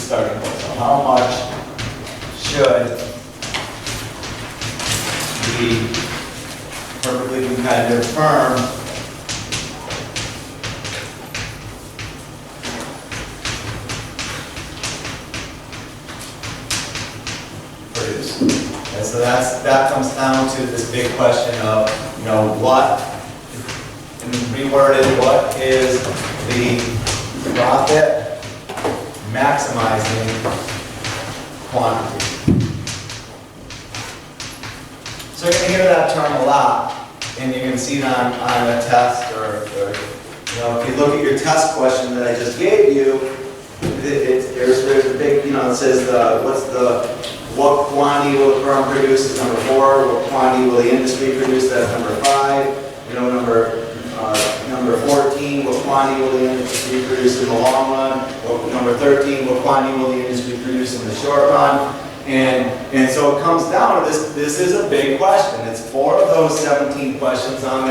starting point. So how much should the perfectly competitive firm produce? And so that comes down to this big question of, what, and reworded, what is the profit maximizing quantity? So you're going to hear that term a lot, and you're going to see it on a test, or if you look at your test question that I just gave you, there's a big, it says what quantity will the firm produce is number 4, what quantity will the industry produce, that's number 5, number 14, what quantity will the industry produce in the long run, number 13, what quantity will the industry produce in the short run, and so it comes down to this is a big question. It's 4 of those 17 questions on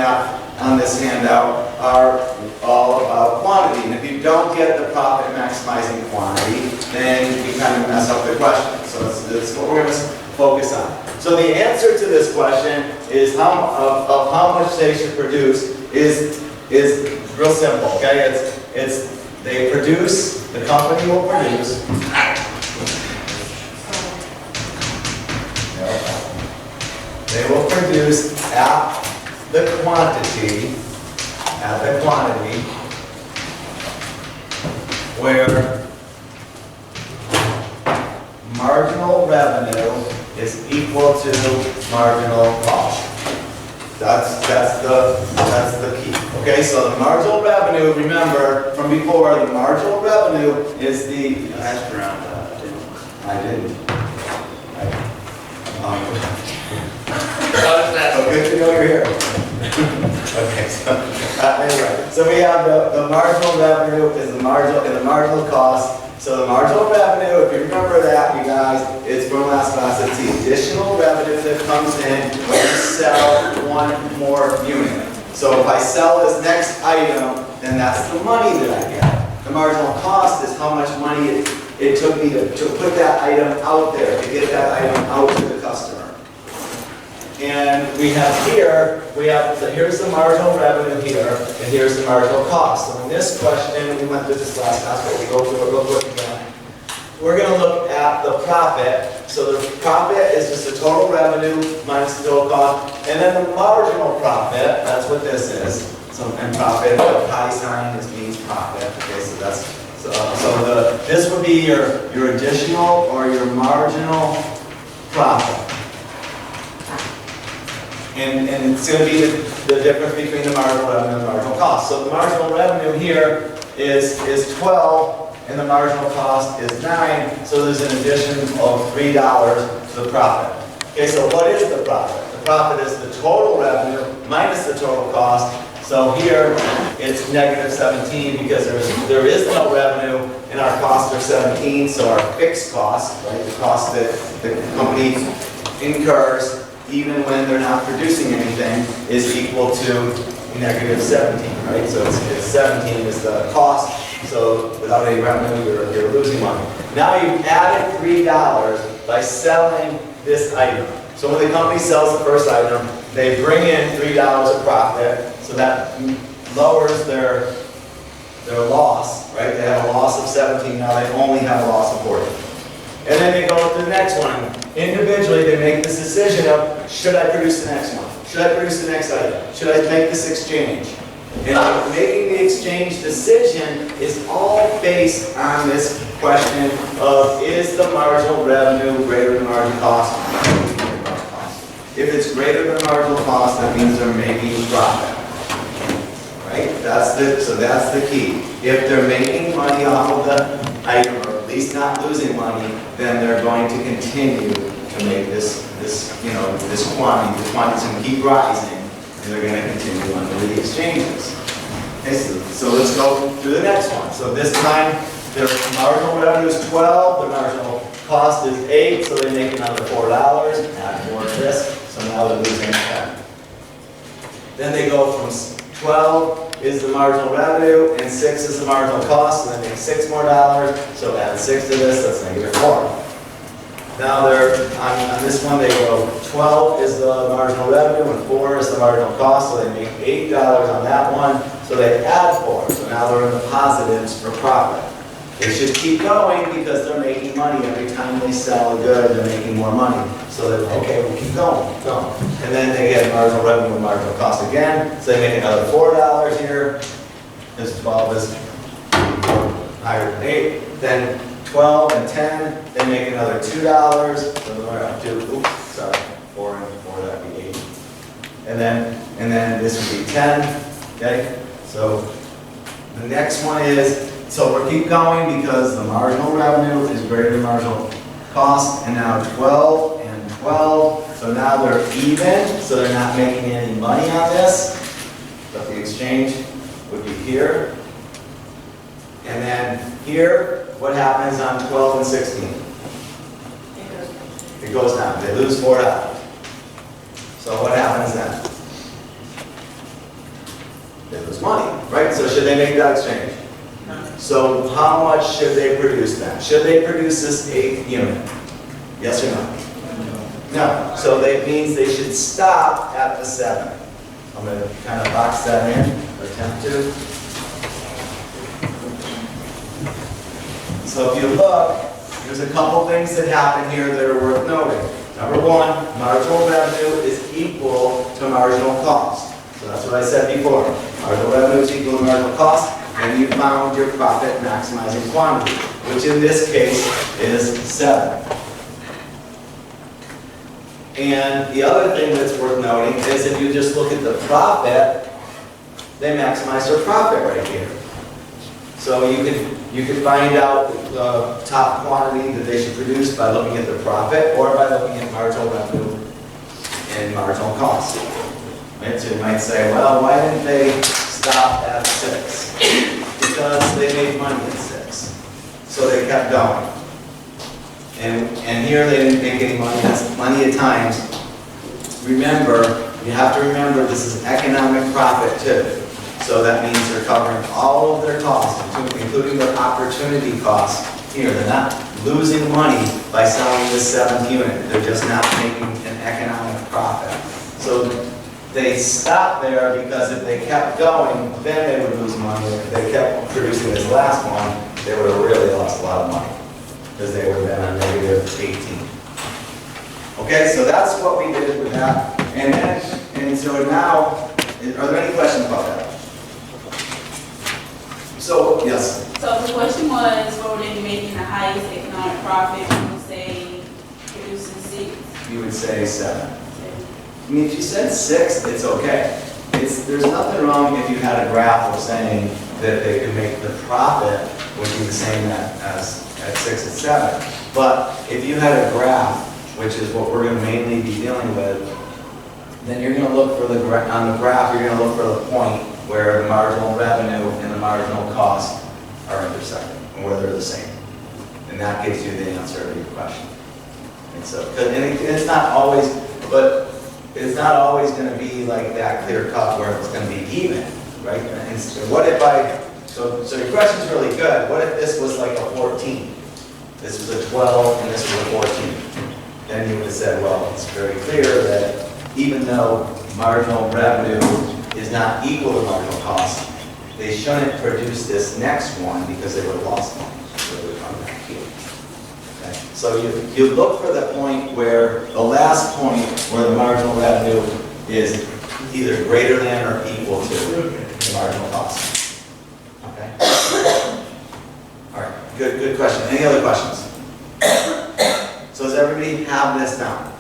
this handout are all about quantity. And if you don't get the profit maximizing quantity, then you kind of mess up the question. So that's what we're going to focus on. So the answer to this question is how much they should produce is real simple. Okay, they produce. The company will produce. They will produce at the quantity where marginal revenue is equal to marginal cost. That's the key. Okay, so the marginal revenue, remember from before, the marginal revenue is the I didn't. Oh, good to know you're here. Okay, so anyway, so we have the marginal revenue is the marginal cost. So the marginal revenue, if you remember that, you guys, it's from last class. It's the additional revenue that comes in when you sell one more unit. So if I sell this next item, then that's the money that I get. The marginal cost is how much money it took me to put that item out there, to get that item out to the customer. And we have here's the marginal revenue here, and here's the marginal cost. So in this question, we went through this last class, but we go through it real quick again. We're going to look at the profit. So the profit is just the total revenue minus the total cost, and then the marginal profit, that's what this is. So, and profit, the pi sign means profit. Okay, so this would be your additional or your marginal profit. And it's going to be the difference between the marginal revenue and the marginal cost. So the marginal revenue here is 12, and the marginal cost is 9. So there's an addition of $3 to the profit. Okay, so what is the profit? The profit is the total revenue minus the total cost. So here it's negative 17 because there is no revenue and our costs are 17. So our fixed cost, right, the cost that the company incurs even when they're not producing anything, is equal to negative 17, right? So it's 17 is the cost. So without any revenue, you're losing money. Now you've added $3 by selling this item. So when the company sells the first item, they bring in $3 of profit. So that lowers their loss, right? They have a loss of 17. Now they only have a loss of 40. And then they go to the next one. Individually, they make this decision of, should I produce the next one? Should I produce the next item? Should I make this exchange? And making the exchange decision is all based on this question of, is the marginal revenue greater than marginal cost? If it's greater than marginal cost, that means they're making profit. Right? So that's the key. If they're making money off of the item, or at least not losing money, then they're going to continue to make this quantity. The quantity's going to keep rising, and they're going to continue on with the exchanges. Okay, so let's go through the next one. So this time, their marginal revenue is 12, the marginal cost is 8, so they make another $4, add more to this, so now they're losing 10. Then they go from 12 is the marginal revenue, and 6 is the marginal cost, and they make $6 more. So add 6 to this, that's -4. Now on this one they go 12 is the marginal revenue and 4 is the marginal cost, so they make $8 on that one. So they add 4, so now they're in the positives for profit. They should keep going because they're making money every time they sell a good. They're making more money. So they're okay. We'll keep going, and then they get marginal revenue and marginal cost again. So they make another $4 here. This 12 is higher than 8. Then 12 and 10, they make another $2. So they're up to 4 and 4, that'd be 8. And then this would be 10. Okay. So the next one is. So we'll keep going because the marginal revenue is greater than marginal cost, and now 12 and 12. So now they're even, so they're not making any money on this. But the exchange would be here. And then here, what happens on 12 and 16? It goes down. They lose $4. So what happens then? They lose money, right? So should they make that exchange? So how much should they produce then? Should they produce this 8th unit? Yes or no? No. So that means they should stop at the 7. I'm going to kind of box that in, or attempt to. So if you look, there's a couple things that happen here that are worth noting. Number one, marginal revenue is equal to marginal cost. So that's what I said before. Marginal revenue is equal to marginal cost. And you found your profit maximizing quantity, which in this case is 7. And the other thing that's worth noting is if you just look at the profit, they maximize their profit right here. So you can find out the top quantity that they should produce by looking at the profit or by looking at marginal revenue and marginal cost. Right? So you might say, well, why didn't they stop at 6? Because they made money at 6. So they kept going. And here they didn't make any money. That's plenty of times. Remember, you have to remember this is economic profit too. So that means they're covering all of their costs, including their opportunity costs. Here, they're not losing money by selling this 7th unit. They're just not making an economic profit. So they stopped there because if they kept going, then they would lose money. If they kept producing this last one, they would have really lost a lot of money because they would have been on -18. Okay, so that's what we did with that. And so now, are there any questions about that? So, yes? So the question was, what would they be making the highest economic profit? You would say producing 6. You would say 7. I mean, if you said 6, it's okay. There's nothing wrong if you had a graph of saying that they could make the profit would be the same as at 6 and 7. But if you had a graph, which is what we're going to mainly be dealing with, then you're going to look for on the graph, you're going to look for the point where the marginal revenue and the marginal cost are intersecting, and where they're the same. And that gives you the answer to your question. And so, it's not always, but it's not always going to be like that clear cut where it's going to be even, right? And so what if so your question's really good. What if this was like a 14? This was a 12 and this was a 14. Then you would have said, well, it's very clear that even though marginal revenue is not equal to marginal cost, they shouldn't produce this next one because they would have lost money. So they would come back here. Okay? So you look for the point where, the last point where the marginal revenue is either greater than or equal to the marginal cost. Okay? All right, good question. Any other questions? So does everybody have this down?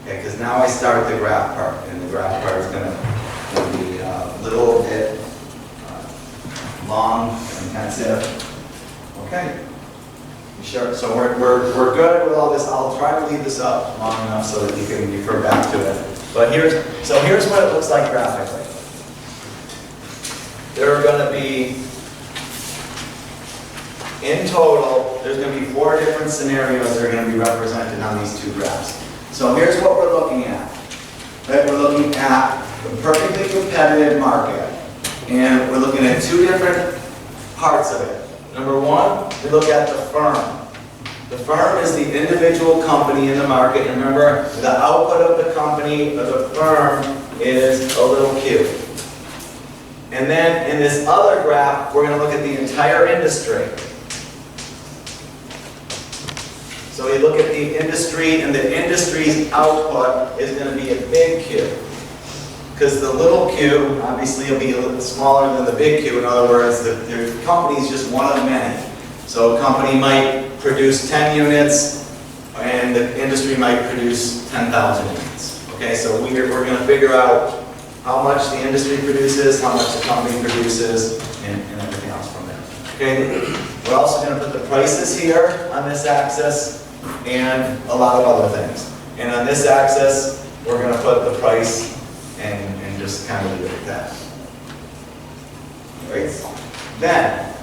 Okay, because now I start the graph part, and the graph part is going to be a little bit long and intensive. Okay. Sure. So we're good with all this. I'll try to leave this up long enough so that you can refer back to it. But here's what it looks like graphically. There are going to be, in total, there's going to be 4 different scenarios that are going to be represented on these 2 graphs. So here's what we're looking at. Right? We're looking at the perfectly competitive market. And we're looking at two different parts of it. Number one, we look at the firm. The firm is the individual company in the market. Remember, the output of the company, or the firm, is a little q. And then in this other graph, we're going to look at the entire industry. So we look at the industry, and the industry's output is going to be a big Q. Because the little q, obviously, will be a little smaller than the big Q. In other words, the company is just one of many. So a company might produce 10 units, and the industry might produce 10,000 units. Okay, so we're going to figure out how much the industry produces, how much the company produces, and everything else from there. Okay, we're also going to put the prices here on this axis, and a lot of other things. And on this axis, we're going to put the price and just kind of leave it at that. Right? Then,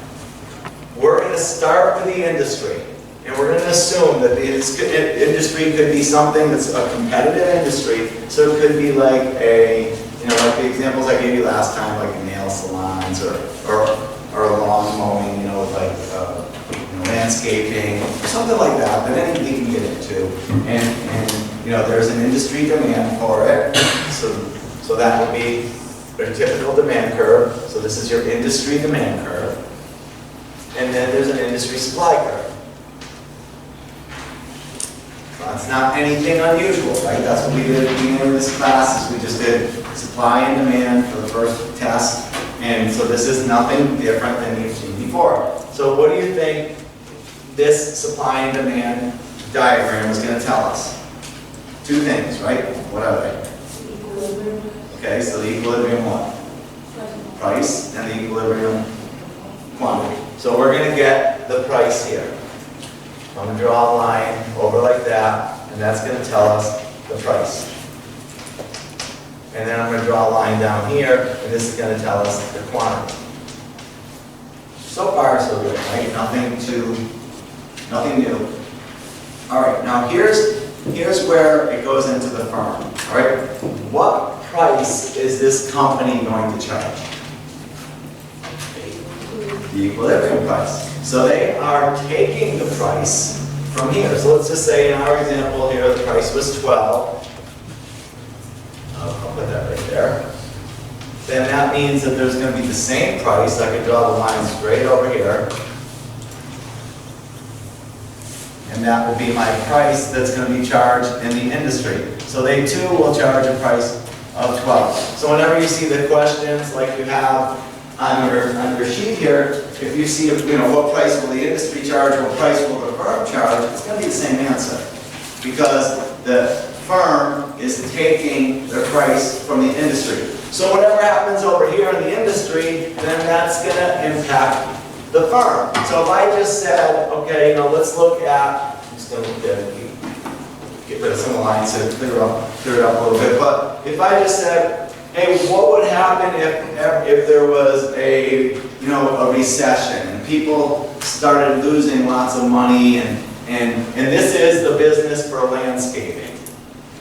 we're going to start with the industry. And we're going to assume that the industry could be something that's a competitive industry. So it could be like a, like the examples I gave you last time, like nail salons or lawn mowing, like landscaping, something like that anybody can get into. And there's an industry demand for it. So that would be a typical demand curve. So this is your industry demand curve. And then there's an industry supply curve. That's not anything unusual, right? That's what we did at the beginning of this class, is we just did supply and demand for the first test. And so this is nothing different than you've seen before. So what do you think this supply and demand diagram is going to tell us? Two things, right? What are they? Equilibrium. Okay, so the equilibrium what? Price and the equilibrium quantity. So we're going to get the price here. I'm going to draw a line over like that, and that's going to tell us the price. And then I'm going to draw a line down here, and this is going to tell us the quantity. So far, so good, right? Nothing new. All right, now here's where it goes into the firm. All right, what price is this company going to charge? The equilibrium price. So they are taking the price from here. So let's just say in our example here, the price was 12. I'll put that right there. Then that means that there's going to be the same price. I could draw the line straight over here. And that will be my price that's going to be charged in the industry. So they too will charge a price of 12. So whenever you see the questions like you have on your sheet here, if you see what price will the industry charge or what price will the firm charge, it's going to be the same answer. Because the firm is taking the price from the industry. So whatever happens over here in the industry, then that's going to impact the firm. So if I just said, okay, let's look at, I'm just going to get rid of some of the lines to clear it up a little bit. But if I just said, hey, what would happen if there was a recession and people started losing lots of money and this is the business for landscaping.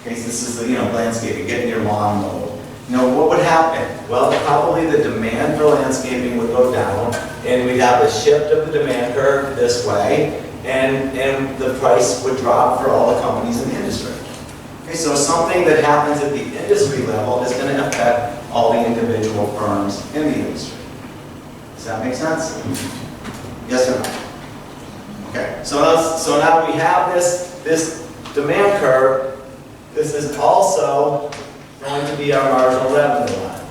Okay, so this is landscaping, getting your lawn mowed. What would happen? Well, probably the demand for landscaping would go down, and we'd have a shift of the demand curve this way, and the price would drop for all the companies in the industry. Okay, so something that happens at the industry level is going to affect all the individual firms in the industry. Does that make sense? Yes or no? Okay, so now we have this demand curve. This is also going to be our marginal revenue line.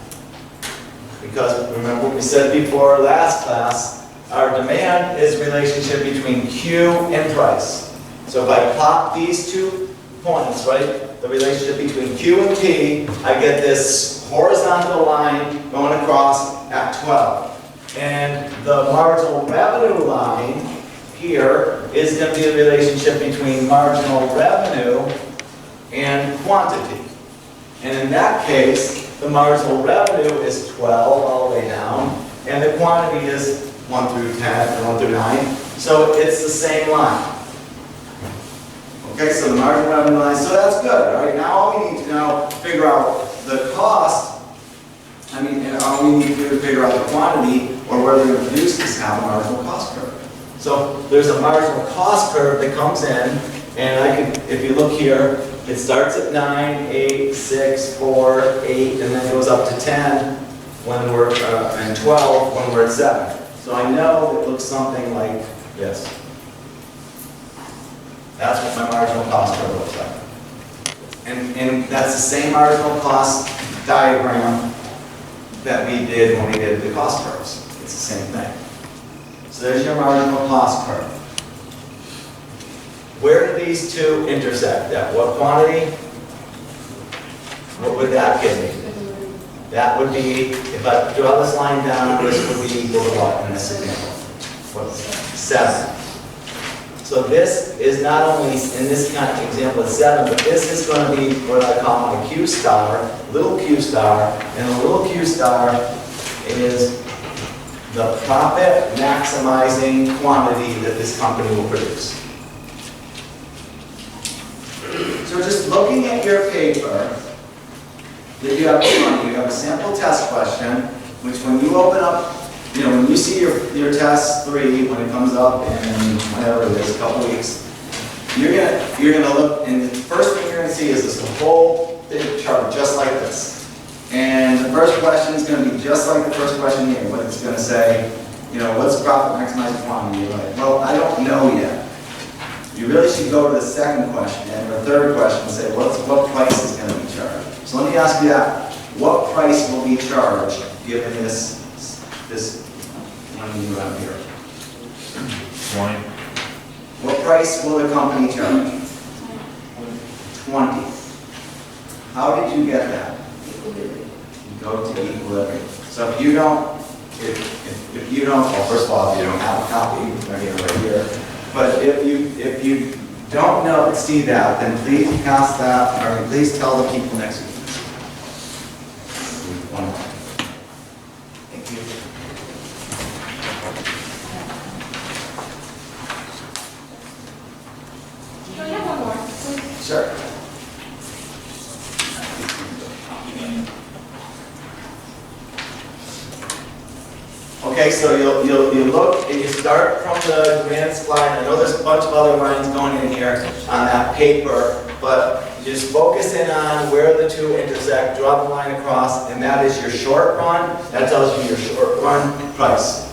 Because remember what we said before last class, our demand is relationship between Q and price. So if I plot these 2 points, right, the relationship between Q and P, I get this horizontal line going across at 12. And the marginal revenue line here is going to be the relationship between marginal revenue and quantity. And in that case, the marginal revenue is 12 all the way down, and the quantity is 1 through 10, or 1 through 9. So it's the same line. Okay, so the marginal revenue line, so that's good. All right, now all we need to now figure out the cost I mean, and all we need to do to figure out the quantity or where they're going to produce is have a marginal cost curve. So there's a marginal cost curve that comes in, and I can, if you look here, it starts at 9, 8, 6, 4, 8, and then goes up to 10 when we're, and 12 when we're at 7. So I know it looks something like this. That's what my marginal cost curve looks like. And that's the same marginal cost diagram that we did when we did the cost curves. It's the same thing. So there's your marginal cost curve. Where do these two intersect? At what quantity? What would that give me? That would be, if I draw this line down, this would be equal to what in this example? What's 7. So this is not only, in this kind of example, it's 7, but this is going to be what I call my Q star, little Q star, and the little Q star is the profit maximizing quantity that this company will produce. So just looking at your paper that you have in front of you, you have a sample test question, which when you open up, you know, when you see your test 3, when it comes up in whatever it is, a couple weeks, you're gonna look, and the first thing you're gonna see is this whole big chart, just like this. And the first question is gonna be just like the first question here. What it's gonna say, you know, what's profit maximizing quantity? You're like, well, I don't know yet. You really should go to the second question and the third question and say, what price is going to be charged? So let me ask you that. What price will be charged given this money you have here? 20. What price will the company charge? 20. How did you get that? You go to equilibrium. So if you don't, well, first of all, if you don't have a copy, right here. But if you don't know, see that, then please pass that, or please tell the people next to you. One more. Thank you. Can I have one more, please? Sure. Okay, so you look and you start from the advanced line. I know there's a bunch of other lines going in here on that paper, but you just focus in on where the two intersect, draw the line across, and that is your short run. That tells you your short run price.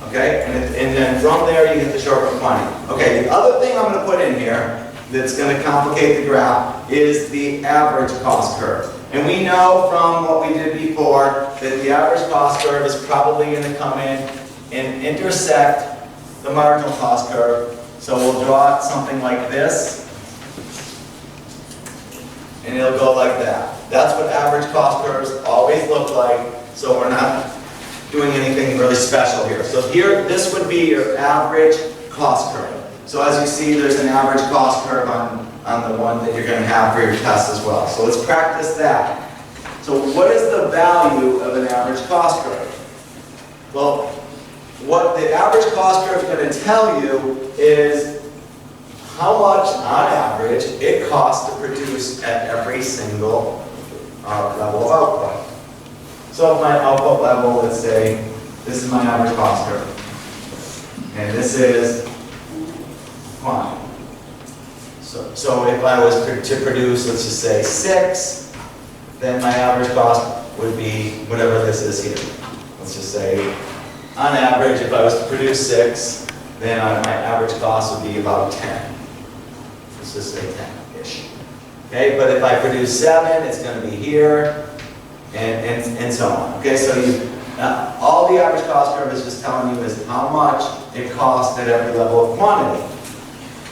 Okay, and then from there you get the short run quantity. Okay, the other thing I'm going to put in here that's going to complicate the graph is the average cost curve. And we know from what we did before that the average cost curve is probably going to come in and intersect the marginal cost curve. So we'll draw it something like this, and it'll go like that. That's what average cost curves always look like, so we're not doing anything really special here. So here, this would be your average cost curve. So as you see, there's an average cost curve on the one that you're going to have for your test as well. So let's practice that. So what is the value of an average cost curve? Well, what the average cost curve is going to tell you is how much, on average, it costs to produce at every single level of output. So if my output level, let's say, this is my average cost curve. And this is quantity. So if I was to produce, let's just say 6, then my average cost would be whatever this is here. Let's just say, on average, if I was to produce 6, then my average cost would be about 10. Let's just say 10-ish. Okay, but if I produce 7, it's going to be here, and so on. Okay, so all the average cost curve is just telling you is how much it costs at every level of quantity.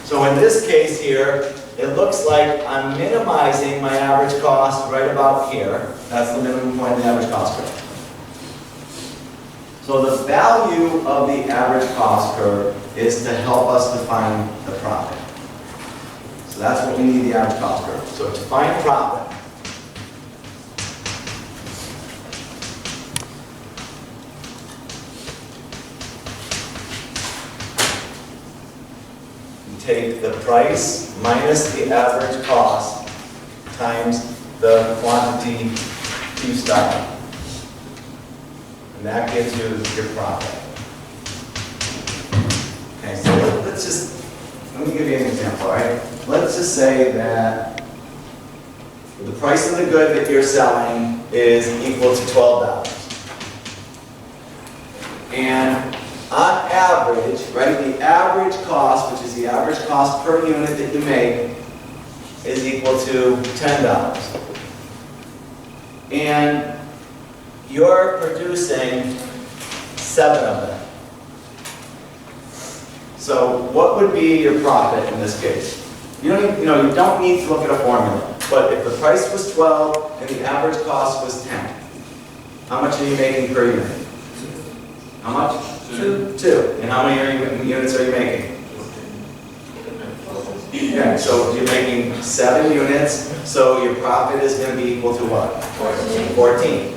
So in this case here, it looks like I'm minimizing my average cost right about here. That's the minimum point of the average cost curve. So the value of the average cost curve is to help us define the profit. So that's what we need the average cost curve. So to find profit, take the price minus the average cost times the quantity Q star. And that gives you your profit. Okay, so let's just, let me give you an example, all right? Let's just say that the price of the good that you're selling is equal to $12. And on average, right, the average cost, which is the average cost per unit that you make, is equal to $10. And you're producing 7 of them. So what would be your profit in this case? You don't need to look at a formula. But if the price was 12 and the average cost was 10, how much are you making per unit? How much? 2. And how many units are you making? Yeah, so you're making 7 units, so your profit is going to be equal to what? 14.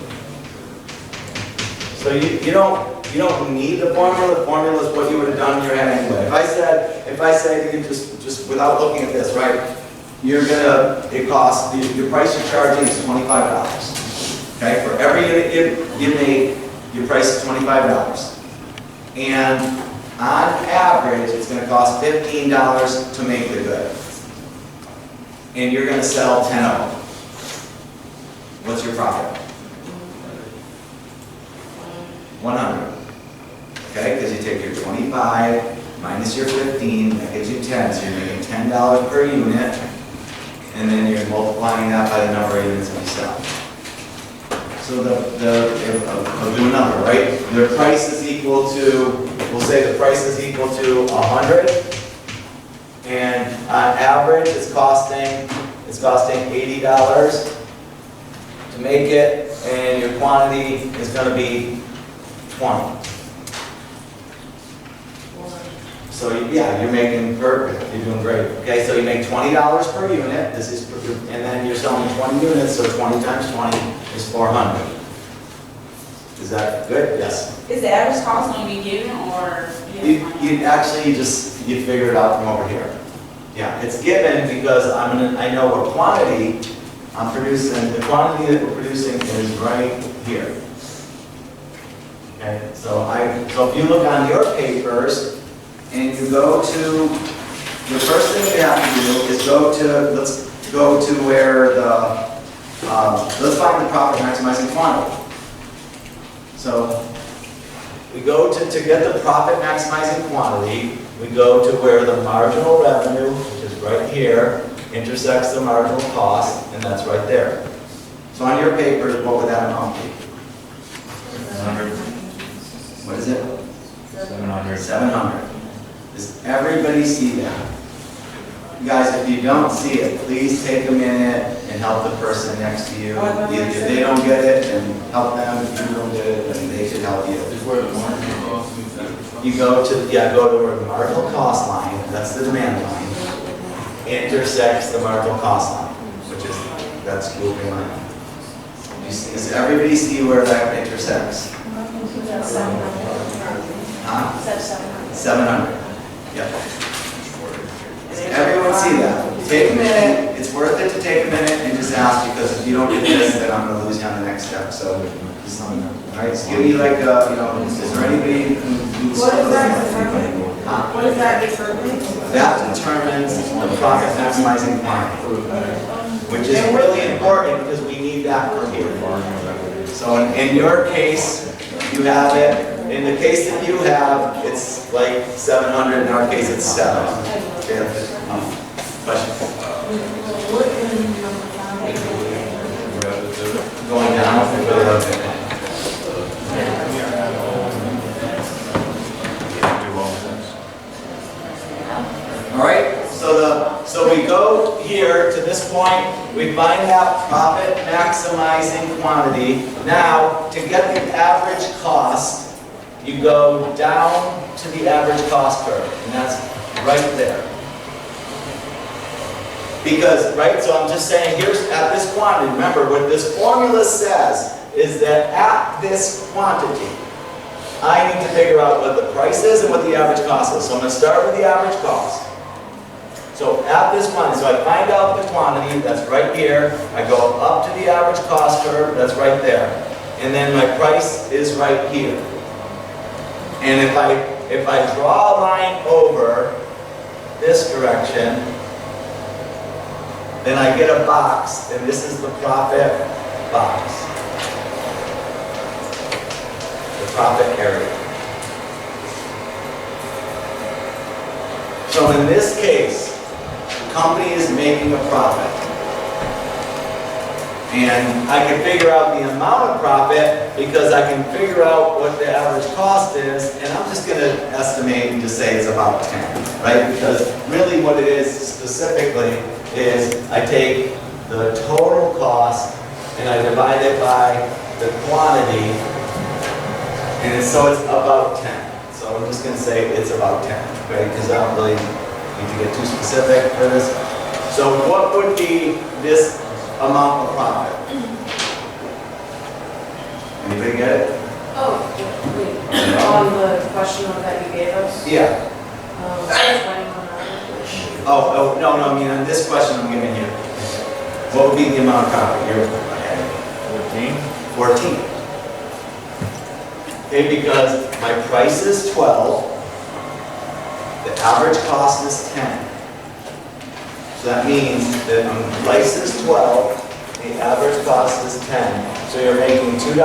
So you don't need the formula. The formula is what you would have done in your head anyway. If I say to you just without looking at this, right? It costs, your price you're charging is $25. Okay, for every unit you make, your price is $25. And on average, it's going to cost $15 to make the good. And you're going to sell 10 of them. What's your profit? 100. Okay, because you take your 25 minus your 15, that gives you 10. So you're making $10 per unit. And then you're multiplying that by the number of units that you sell. So I'll do a number, right? The price is equal to, we'll say the price is equal to 100. And on average, it's costing $80 to make it, and your quantity is going to be 20. So yeah, you're making perfect. You're doing great. Okay, so you make $20 per unit. This is, and then you're selling 20 units. So 20 times 20 is 400. Is that good? Yes. Is the average cost going to be given, or you figure it out from over here. Yeah, it's given because I know what quantity I'm producing. The quantity that we're producing is right here. Okay, so if you look on your papers. And you go to, the first thing you have to do is let's go to where let's find the profit maximizing quantity. So we go to get the profit maximizing quantity, we go to where the marginal revenue, which is right here, intersects the marginal cost, and that's right there. So on your papers, what would that amount be? 100. What is it? 700. 700. Does everybody see that? You guys, if you don't see it, please take a minute and help the person next to you. If they don't get it, then help them. If you don't get it, then they should help you. Is where the marginal cost is. You go to where the marginal cost line, that's the demand line, intersects the marginal cost line, which is that squiggly line. Does everybody see where that intersects? 700. Yep. Does everyone see that? Take a minute. It's worth it to take a minute and just ask, because if you don't get this, then I'm going to lose you on the next step. So, all right, so give me like, is there anybody who's... What does that determine? What does that determine? That determines the profit maximizing quantity, which is really important because we need that for here. So in your case, you have it. In the case that you have, it's like 700. In our case, it's 7. Okay, question? Going down. All right. So we go here to this point. We find that profit maximizing quantity. Now, to get the average cost, you go down to the average cost curve, and that's right there. Because, right, so I'm just saying, here's at this quantity, remember what this formula says is that at this quantity, I need to figure out what the price is and what the average cost is. So I'm going to start with the average cost. So at this quantity, so I find out the quantity, that's right here. I go up to the average cost curve, that's right there. and then my price is right here. And if I draw a line over this direction, then I get a box, and this is the profit box. The profit area. So in this case, the company is making a profit. And I can figure out the amount of profit because I can figure out what the average cost is, and I'm just going to estimate and just say it's about 10, right? Because really what it is specifically is I take the total cost and I divide it by the quantity, and so it's about 10. So I'm just going to say it's about 10, right? Because I don't really need to get too specific for this. So what would be this amount of profit? Anybody get it? Oh, wait, on the question that you gave us? Yeah. 21 Oh, no, I mean, on this question I'm giving you, what would be the amount of profit? You're ahead. 14. 14. Okay, because my price is 12, the average cost is 10. So that means that the price is 12, the average cost is 10. So you're making $2 a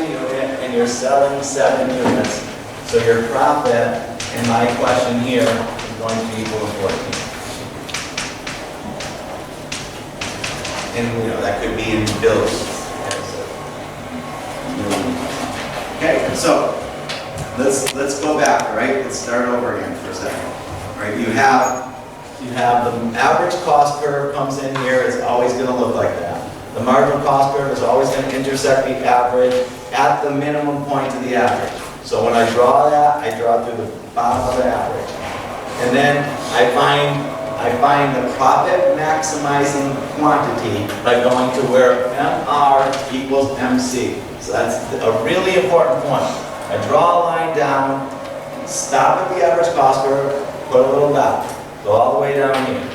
unit and you're selling 7 units. So your profit in my question here is going to be equal to 14. And that could be in billions. Okay, so let's go back, right? Let's start over again for a second. Right? You have the average cost curve comes in here, it's always going to look like that. The marginal cost curve is always going to intersect the average at the minimum point of the average. So when I draw that, I draw through the bottom of the average. And then I find the profit maximizing quantity by going to where MR equals MC. So that's a really important point. I draw a line down, stop at the average cost curve, put a little dot, go all the way down here.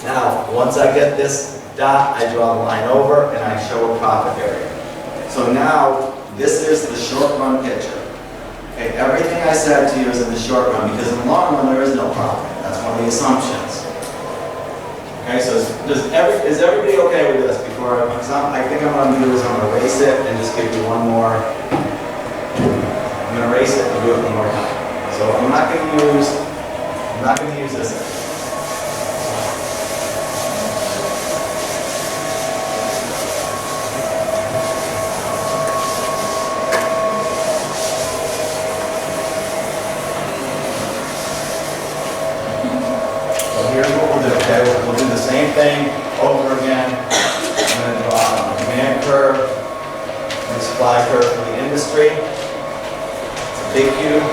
Now, once I get this dot, I draw the line over and I show a profit area. So now, this is the short run picture. Okay, everything I said to you is in the short run because in the long run there is no profit. That's one of the assumptions. Okay, so is everybody okay with this? Before I think I'm going to do is I'm going to erase it and just give you one more. I'm going to erase it and do it one more time. So I'm not going to use this. We'll do the same thing over again. I'm going to draw a demand curve and a supply curve for the industry. It's a big cube.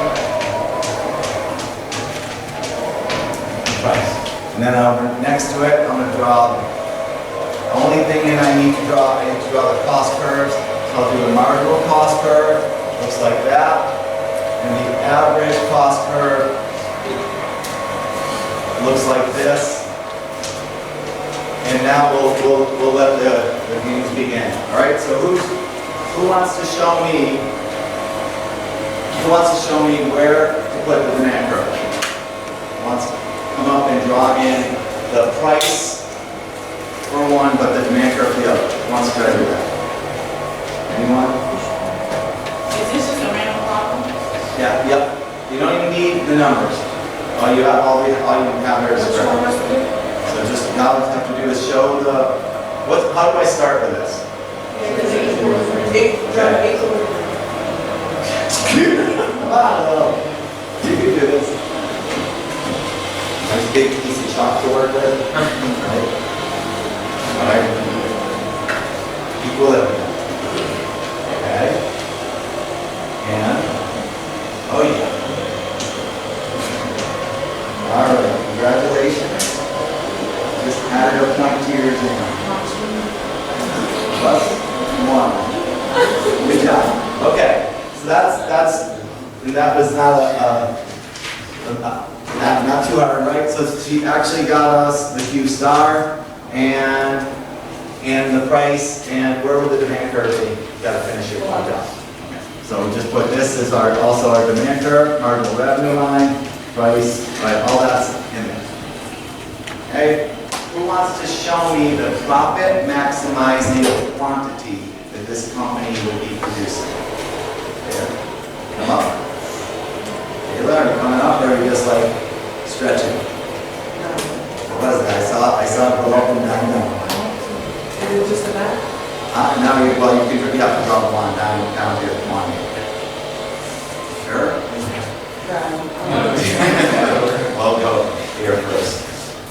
Price. And then next to it, I'm going to draw the only thing that I need to draw the cost curves. So I'll do the marginal cost curve, looks like that. And the average cost curve looks like this. And now we'll let the games begin. All right. So who wants to show me? Who wants to show me where to put the demand curve? Who wants to come up and draw in the price for one, but the demand curve for the other? Who wants to try to do that? Anyone? Is this just a random problem? Yeah. Yep. You don't even need the numbers. All you have here is a so just now what you have to do is show how do I start with this? Wow, you can do this. Nice big piece of chalk to work with. All right. Equilibrium. Okay. And, oh yeah. All right, congratulations. Just added a point to your exam. Plus 1. Good job. Okay, so that was not too hard, right? So she actually got us the Q star and and the price, and where would the demand curve be? You gotta finish your point out. So we just put this as also our demand curve, marginal revenue line, price, right, all that's in there. Okay, who wants to show me the profit maximizing quantity that this company will be producing? There, come up. Taylor, are you coming up, or are you just like stretching? What was that? I saw it go up and down. Is it just a back? Now you, well, you have to drop one down to your quantity. Sure? Well, go here first.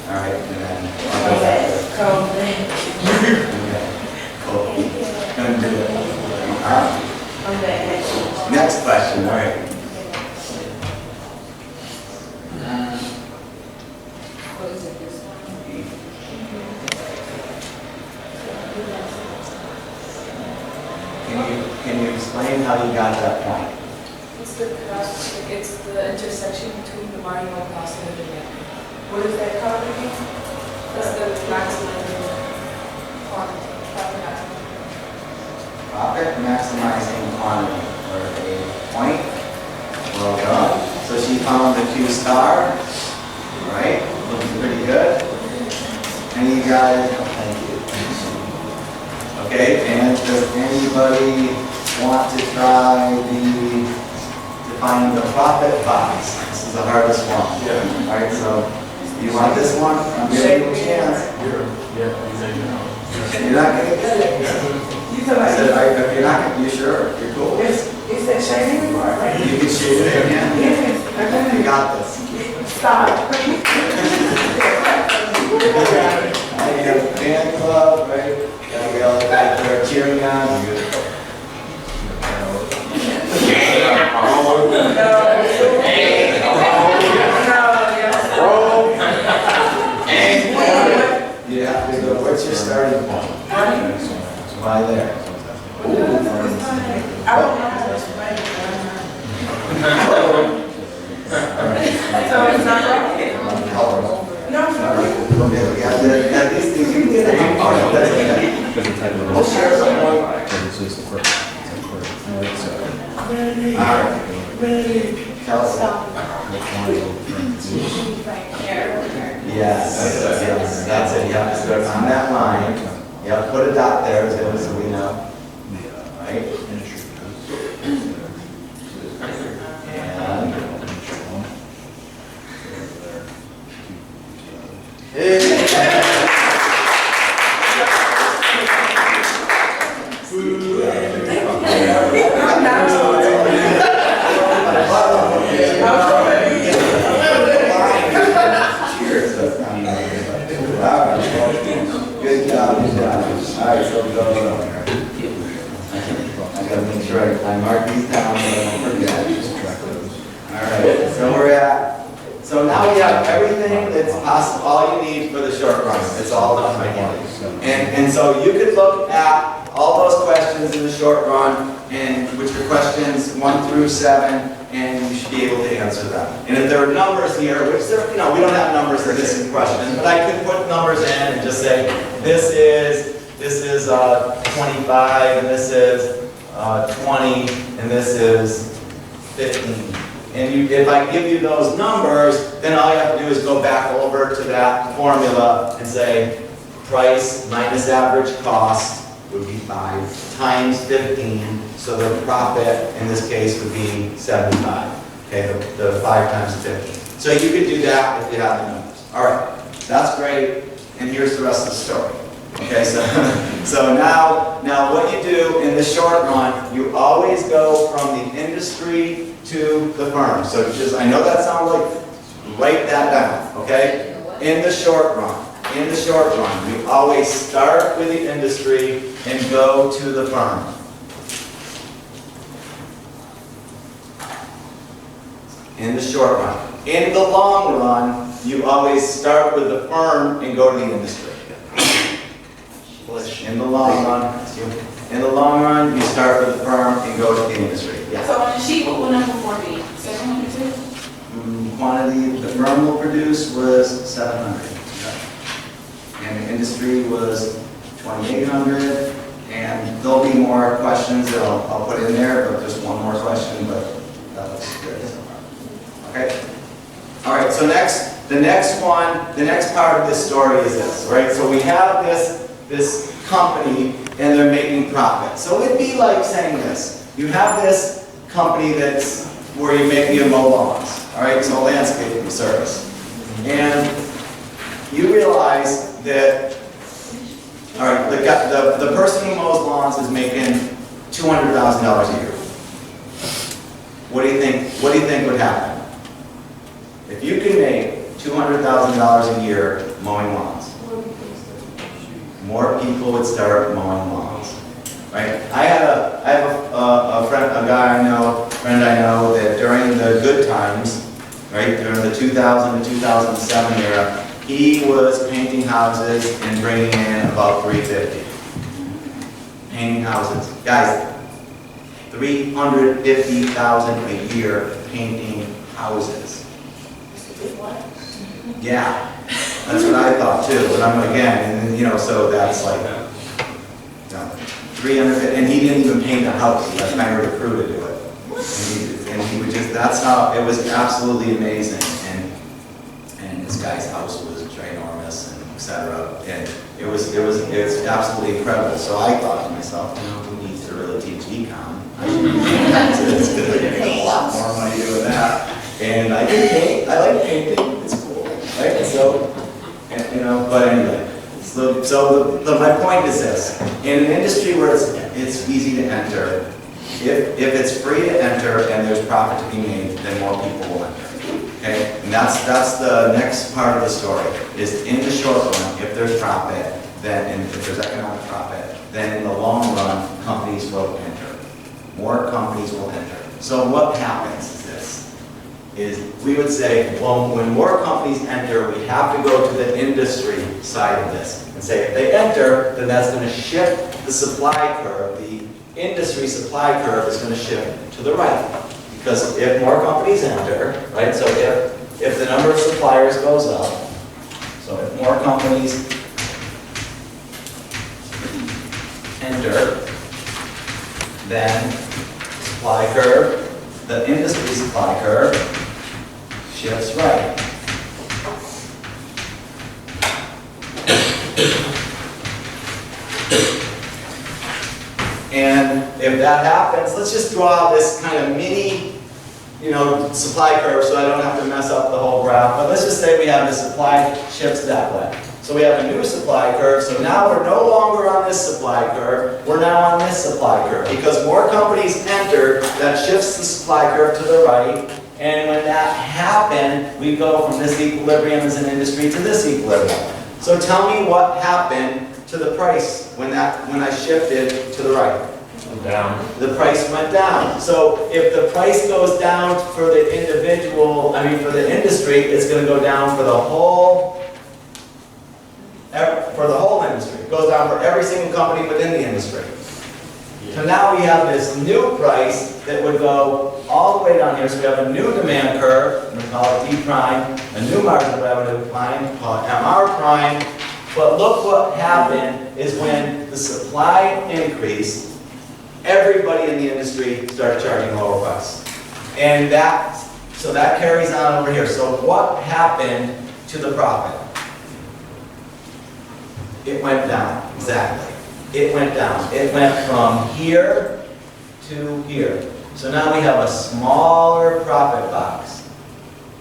All right, and then I'll go back there. Cool. Gonna do it. All right. Next question, all right. What is it, this one? Can you explain how you got that point? It's the intersection between the marginal cost and the demand. What is that called again? That's the maximizing quantity, profit maximizing. Profit maximizing quantity, or a point. Well done. So she found the Q star, right? Looking pretty good. And you guys, thank you. Okay, and does anybody want to try defining the profit box? This is the hardest one. Yeah. All right, so you want this one? I'm giving you a chance. Yeah, You're not gonna get it. I said, if you're not, you sure? You're cool? You said shading? You can shoot it again. Yes. You got this. Stop. You got a fan club, right? We all back there cheering on. Yeah, so what's your starting point? Why there? I don't know how to explain it. So it's not right? No, it's not right. Okay, we got the, at least these you can get a hang of it. Because it's type of. We'll share some more. This is the first. Alright. Kelsey. Yes, that's it, yeah, so it's on that line, yeah, put a dot there, so we know, right? Cheers. Good job, good job. All right, so go. I gotta make sure I mark these down so I don't forget. All right, so we're at, so now we have everything that's possible, all you need for the short run. It's all done by hand. And so you could look at all those questions in the short run, and which are questions 1 through 7, and you should be able to answer them. And if there are numbers here, which there, we don't have numbers in this question, but I could put numbers in and just say, this is 25, and this is 20, and this is 15. And if I give you those numbers, then all you have to do is go back over to that formula and say, price minus average cost would be 5 times 15, so the profit in this case would be 75. Okay, the 5 times 15. So you could do that if you have the numbers. All right, that's great. And here's the rest of the story. Okay, so now what you do in the short run, you always go from the industry to the firm. So just, I know that sounds like, write that down. Okay, in the short run. In the short run, we always start with the industry and go to the firm. In the short run. In the long run, you always start with the firm and go to the industry. In the long run, you start with the firm and go to the industry. Yeah. So on the sheet, what will number 4 be? 702? Quantity the firm will produce was 700. And the industry was 2,800. And there'll be more questions that I'll put in there, but just one more question, but that looks good so far. Okay? All right, so the next part of this story is this, right? So we have this company and they're making profit. So it'd be like saying this. You have this company that's where you mow lawns, all right? So landscaping service. And you realize that, all right, the person who mows lawns is making $200,000 a year. What do you think would happen? If you can make $200,000 a year mowing lawns, more people would start mowing lawns, right? I have a friend I know that during the good times, right, during the 2000 to 2007 era, he was painting houses and bringing in about $350. Painting houses, guys, $350,000 a year painting houses. Yeah, that's what I thought too. But so that's like, 300, and he didn't even paint a house. He hired a crew to do it, and he would just. That's how it was. Absolutely amazing, and this guy's house was ginormous, and etc. And it's absolutely incredible. So I thought to myself, who needs to really teach econ? I should be painting houses. It's going to make a lot more money doing that. And I can paint. I like painting. It's cool, right? So, but anyway. So my point is this: in an industry where it's easy to enter, if it's free to enter and there's profit to be made, then more people will enter. Okay, and that's the next part of the story. Is in the short run, if there's profit, then if there's economic profit, then in the long run, companies will enter. More companies will enter. So what happens is we would say, well, when more companies enter, we have to go to the industry side of this and say if they enter, then that's going to shift the supply curve. The industry supply curve is going to shift to the right. Because if more companies enter, right, so if the number of suppliers goes up, so if more companies enter, then supply curve, the industry supply curve, shifts right. And if that happens, let's just draw this kind of mini, supply curve so I don't have to mess up the whole graph. But let's just say we have the supply shifts that way. So we have a new supply curve. So now we're no longer on this supply curve. We're now on this supply curve. Because more companies enter, that shifts the supply curve to the right. And when that happened, we go from this equilibrium as an industry to this equilibrium. So tell me what happened to the price when I shifted to the right. Down. The price went down. So if the price goes down for the industry, it's going to go down for the whole industry. It goes down for every single company within the industry. So now we have this new price that would go all the way down here. So we have a new demand curve, we call it D prime, a new marginal revenue line, called MR prime. But look what happened is when the supply increased, everybody in the industry started charging lower price. And that carries on over here. So what happened to the profit? It went down, exactly. It went down. It went from here to here. So now we have a smaller profit box.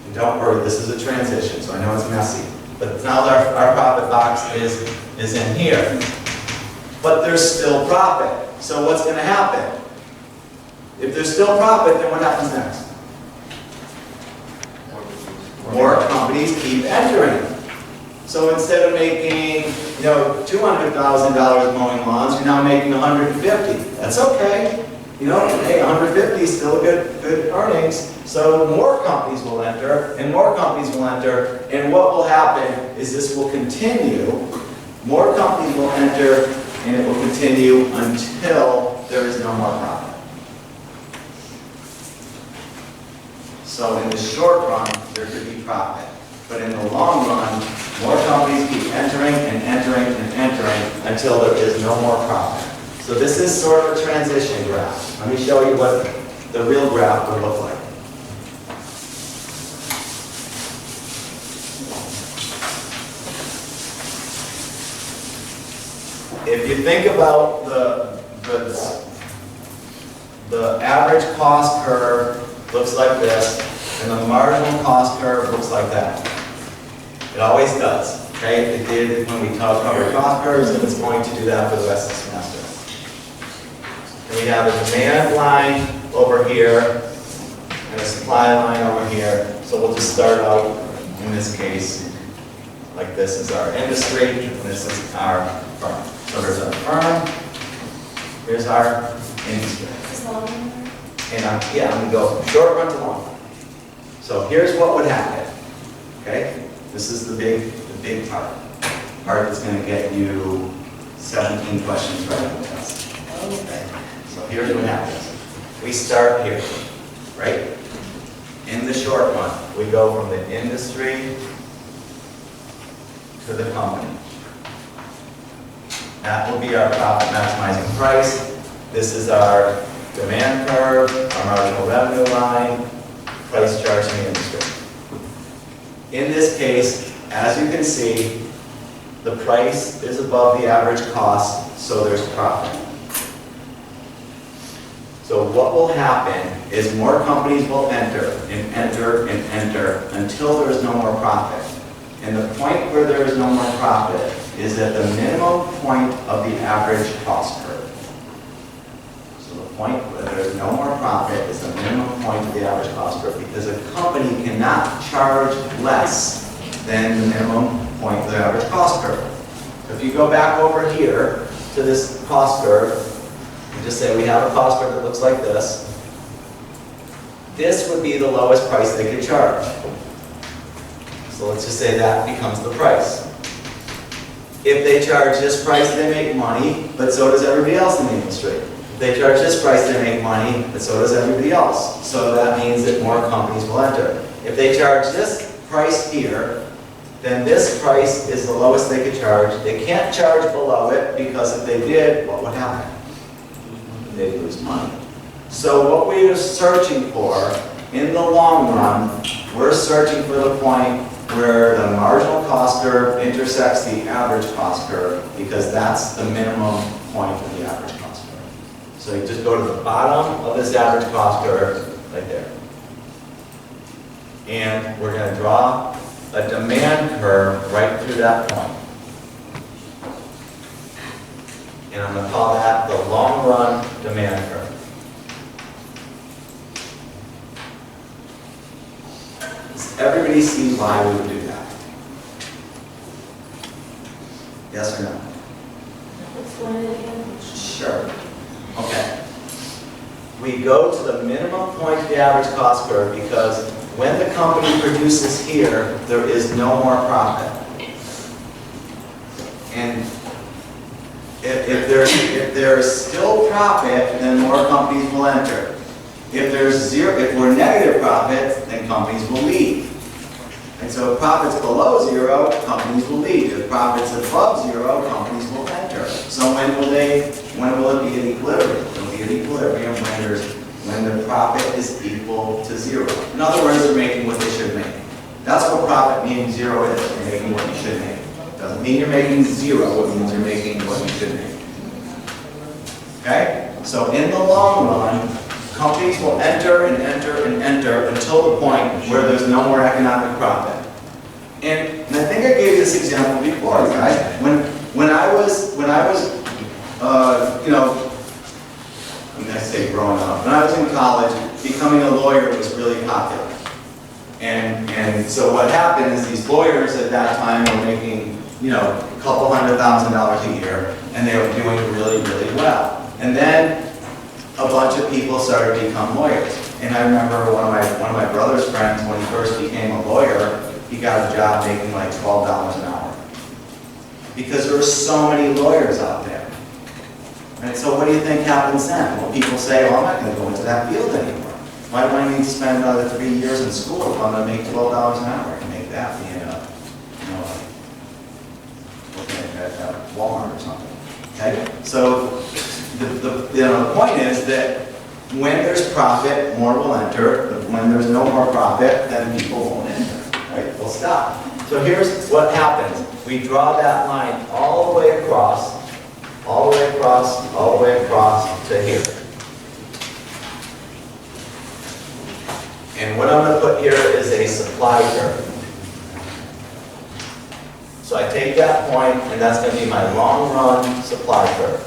And don't worry, this is a transition, so I know it's messy. But now our profit box is in here. But there's still profit. So what's going to happen? If there's still profit, then what happens next? More companies keep entering. So instead of making, $200,000 mowing lawns, you're now making $150,000. That's okay. Hey, $150,000 is still good earnings. So more companies will enter, and more companies will enter, and what will happen is this will continue. More companies will enter, and it will continue until there is no more profit. So in the short run, there could be profit. But in the long run, more companies keep entering and entering and entering until there is no more profit. So this is sort of a transition graph. Let me show you what the real graph would look like. If you think about the average cost curve looks like this, and the marginal cost curve looks like that. It always does, okay? It did when we covered cost curves, and it's going to do that for the rest of the semester. And we have a demand line over here, and a supply line over here. So we'll just start out, in this case, like this is our industry, and this is our firm. So there's our firm, here's our industry. And I'm going to go from short run to long run. So here's what would happen, okay? This is the big part that's going to get you 17 questions right on the test. Okay. So here's what happens. We start here, right? In the short run, we go from the industry to the company. That will be our profit maximizing price. This is our demand curve, our marginal revenue line, price charts in the industry. In this case, as you can see, the price is above the average cost, so there's profit. So what will happen is more companies will enter and enter and enter until there is no more profit. And the point where there is no more profit is at the minimum point of the average cost curve. So the point where there is no more profit is the minimum point of the average cost curve, because a company cannot charge less than the minimum point of the average cost curve. So if you go back over here to this cost curve, and just say we have a cost curve that looks like this, this would be the lowest price they could charge. So let's just say that becomes the price. If they charge this price, they make money, but so does everybody else in the industry. If they charge this price, they make money, but so does everybody else. So that means that more companies will enter. If they charge this price here, then this price is the lowest they could charge. They can't charge below it, because if they did, what would happen? They'd lose money. So what we are searching for in the long run, we're searching for the point where the marginal cost curve intersects the average cost curve, because that's the minimum point of the average cost curve. So you just go to the bottom of this average cost curve right there. And we're going to draw a demand curve right through that point. And I'm going to call that the long run demand curve. Does everybody see why we would do that? Yes or no? Explain it again. Sure. Okay. We go to the minimum point of the average cost curve because when the company produces here, there is no more profit. And if there's still profit, then more companies will enter. If we're negative profit, then companies will leave. And so if profit's below zero, companies will leave. If profit's above zero, companies will enter. So when will it be at equilibrium? It'll be at equilibrium when the profit is equal to zero. In other words, they're making what they should make. That's what profit means zero is. You're making what you should make. Doesn't mean you're making zero, it means you're making what you should make. Okay? So in the long run, companies will enter and enter and enter until the point where there's no more economic profit. And I think I gave this example before, guys. When I was, I'm going to say growing up, when I was in college, becoming a lawyer was really popular. And so what happened is these lawyers at that time were making, a couple $100,000 a year, and they were doing really, really well. And then a bunch of people started to become lawyers. And I remember one of my brother's friends, when he first became a lawyer, he got a job making like $12 an hour. Because there were so many lawyers out there. And so what do you think happens then? Well, people say, well, I'm not going to go into that field anymore. Why do I need to spend another 3 years in school if I'm going to make $12 an hour? I can make that being working at Walmart or something. Okay? So the point is that when there's profit, more will enter. When there's no more profit, then people won't enter. Right? They'll stop. So here's what happens. We draw that line all the way across, all the way across, all the way across to here. And what I'm going to put here is a supply curve. So I take that point, and that's going to be my long run supply curve.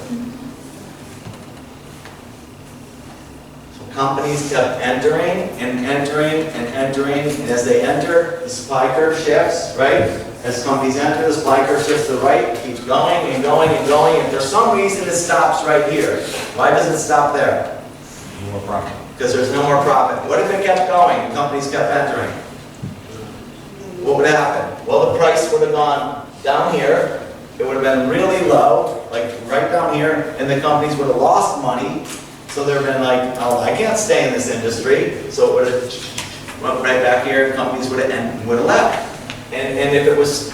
So companies kept entering and entering and entering, and as they enter, the supply curve shifts, right? As companies enter, the supply curve shifts to the right, keeps going and going and going, and for some reason it stops right here. Why does it stop there? More profit. Because there's no more profit. What if it kept going and companies kept entering? What would happen? Well, the price would have gone down here. It would have been really low, like right down here, and the companies would have lost money. So they've been like, oh, I can't stay in this industry. So it would have went right back here, and companies would have left. And if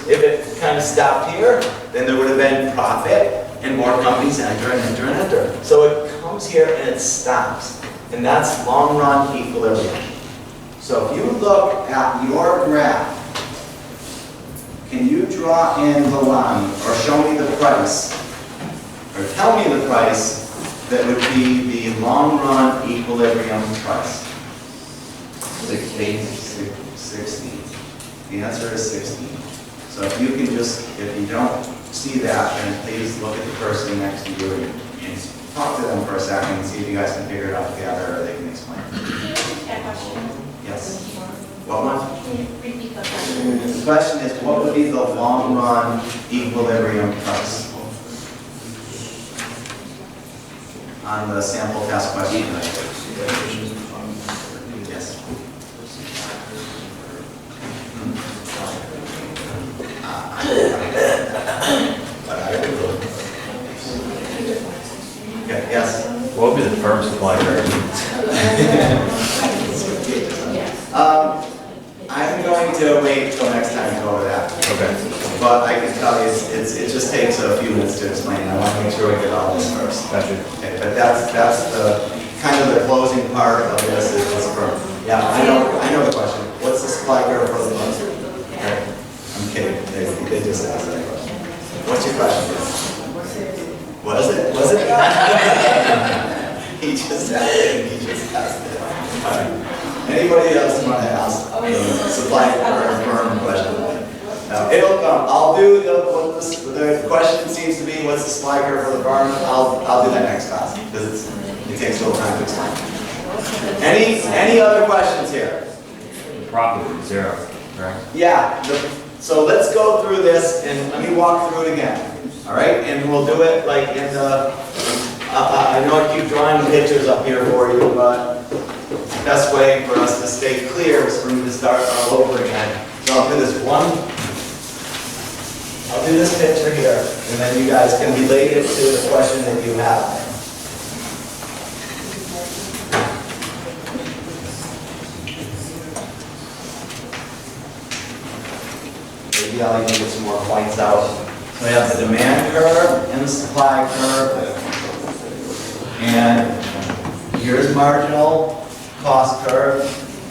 it kind of stopped here, then there would have been profit, and more companies enter and enter and enter. So it comes here and it stops. And that's long run equilibrium. So if you look at your graph, can you draw in the line or show me the price or tell me the price that would be the long run equilibrium price? 16. 16. The answer is 16. So if you can just, if you don't see that, then please look at the person next to you and talk to them for a second and see if you guys can figure it out together or they can explain. Can you repeat that question? Yes. What one? Can you repeat the question? The question is, what would be the long run equilibrium price? On the sample test question. Yes. Okay, yes. What would be the firm supply curve? I'm going to wait till next time to go over that. Okay. But I can tell you, it just takes a few minutes to explain. I want to make sure we get all this first. Gotcha. Okay, but that's the kind of the closing part of this is firm. Yeah, I know the question. What's the supply curve for the month? Okay. I'm kidding. They just asked that question. What's your question? Was it? He just asked it. All right. Anybody else want to ask the supply curve firm question? No, it'll come. I'll do the question seems to be what's the supply curve for the firm. I'll do that next class because it takes a little time to explain. Any other questions here? Profit is 0, right? Yeah. So let's go through this and let me walk through it again. All right, and we'll do it like in the. I know I keep drawing pictures up here for you, but the best way for us to stay clear is for me to start all over again. So I'll do this I'll do this picture here, and then you guys can relate it to the question that you have. Maybe I'll even get some more points out. So we have the demand curve and the supply curve. And here's marginal cost curve.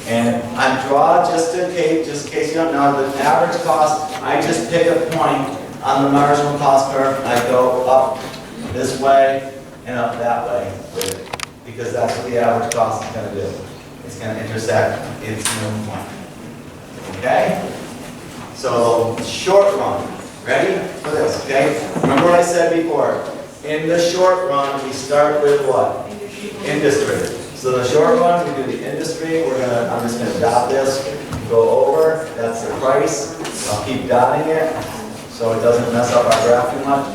And I draw, just in case you don't know, the average cost, I just pick a point on the marginal cost curve. I go up this way and up that way with it, because that's what the average cost is going to do. It's going to intersect its minimum point. Okay? So short run, ready for this, okay? Remember what I said before. In the short run, we start with what? Industry. So the short run, we do the industry. I'm just gonna dot this, go over. That's the price. I'll keep dotting it so it doesn't mess up our graph too much.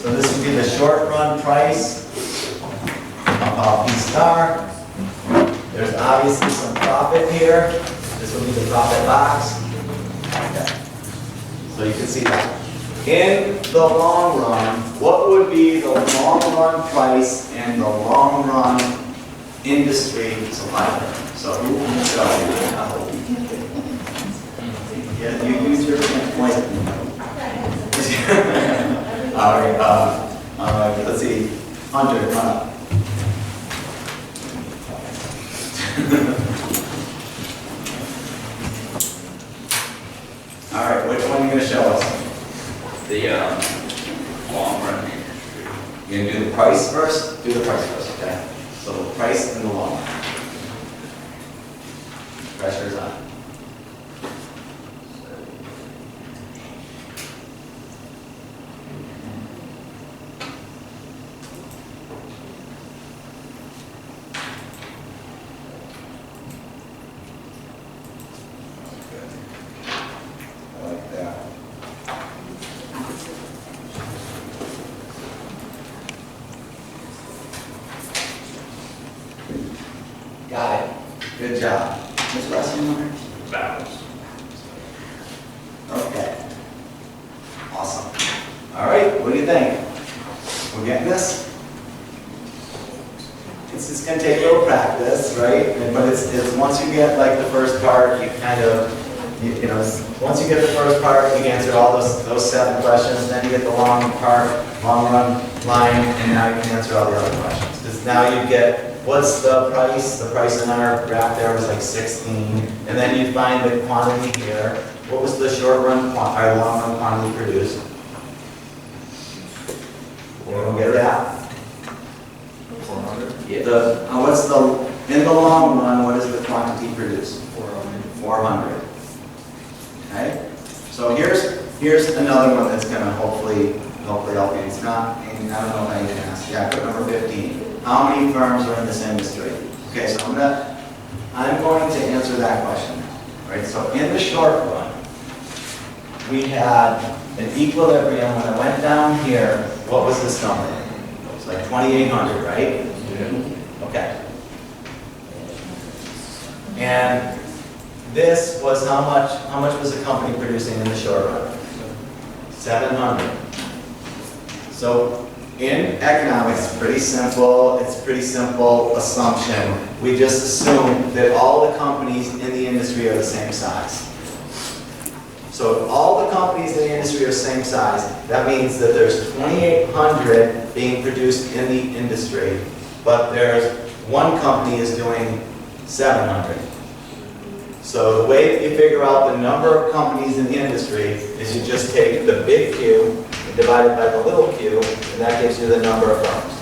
So this would be the short run price. I'll P star. There's obviously some profit here. This will be the profit box. Okay. So you can see that. In the long run, what would be the long run price and the long run industry supply? So who will show you? Yeah, you use your point. All right, Hunter, come on up. All right, which one are you going to show us? The long run. You're going to do the price first? Do the price first, okay? So the price and the long run. Pressure's on. I like that. Got it. Good job. Ms. Russell? Balance. Okay. Awesome. All right, what do you think? We're getting this? It's just gonna take a little practice, right? But it's once you get like the first part, you kind of, you know, once you get the first part, you answer all those 7 questions, then you get the long part, long run line, and now you can answer all the other questions. Because now you get, what's the price? The price in our graph there was like 16, and then you find the quantity here. What was the short run, or long run quantity produced? Anyone get that? 400? What's the, in the long run, what is the quantity produced? 400. 400. Okay? So here's another one that's gonna hopefully help you. It's not, and I don't know if I can ask. Yeah, put number 15. How many firms are in this industry? Okay, so I'm going to answer that question. Right, so in the short run, we had an equilibrium. When I went down here, what was this number? It was like 2,800, right? Okay. And this was how much was the company producing in the short run? 700. So in economics, it's pretty simple assumption. We just assume that all the companies in the industry are the same size. So if all the companies in the industry are the same size, that means that there's 2,800 being produced in the industry, but there's one company is doing 700. So the way that you figure out the number of companies in the industry is you just take the big Q and divide it by the little q, and that gives you the number of firms.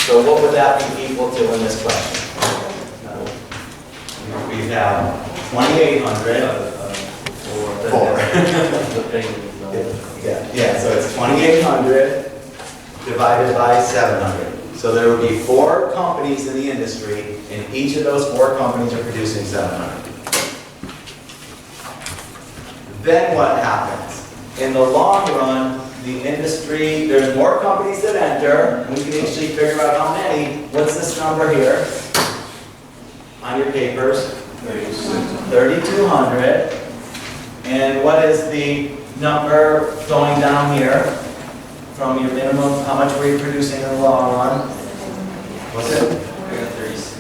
So what would that be equal to in this question? We have 2,800. Yeah, so it's 2,800 divided by 700. So there would be 4 companies in the industry, and each of those 4 companies are producing 700. Then what happens? In the long run, the industry, there's more companies that enter, and we can actually figure out how many. What's this number here on your papers? 3,200. And what is the number going down here from your minimum? How much were you producing in the long run? What's it?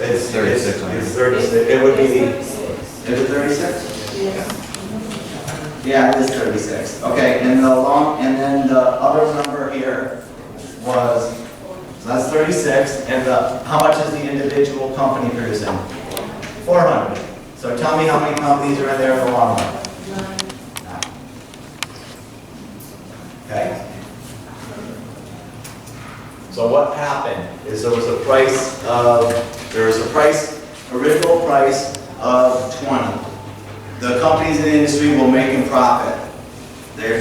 It's 3,600. It's 36. It would be, is it 36? Yeah, it is 36. Okay, and then the other number here was, so that's 36, and how much is the individual company producing? 400. So tell me how many companies are in there in the long run. Okay. So what happened is there was a original price of 20. The companies in the industry were making profit. They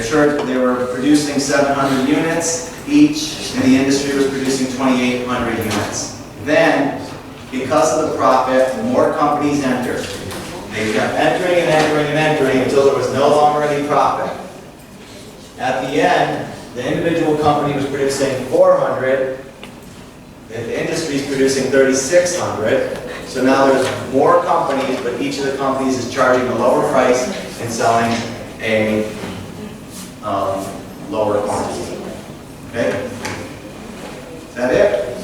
were producing 700 units each, and the industry was producing 2,800 units. Then, because of the profit, more companies entered. They kept entering and entering and entering until there was no longer any profit. At the end, the individual company was producing 400, and the industry is producing 3,600. So now there's more companies, but each of the companies is charging a lower price and selling a lower quantity. Okay? Is that it?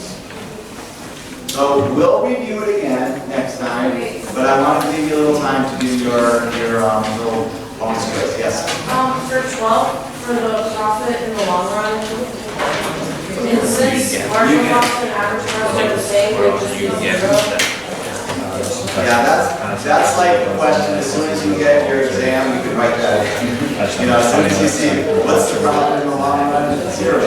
So we'll review it again next time, but I want to give you a little time to do your little bonus quiz. Yes? For 12, for the profit in the long run, You since get- marginal you get- cost and average cost are the same, Or we're else just you using get zero. Yeah, that's like the question, as soon as you get your exam, you can write that in. You know, as soon as you see, what's the profit in the long run, it's zero.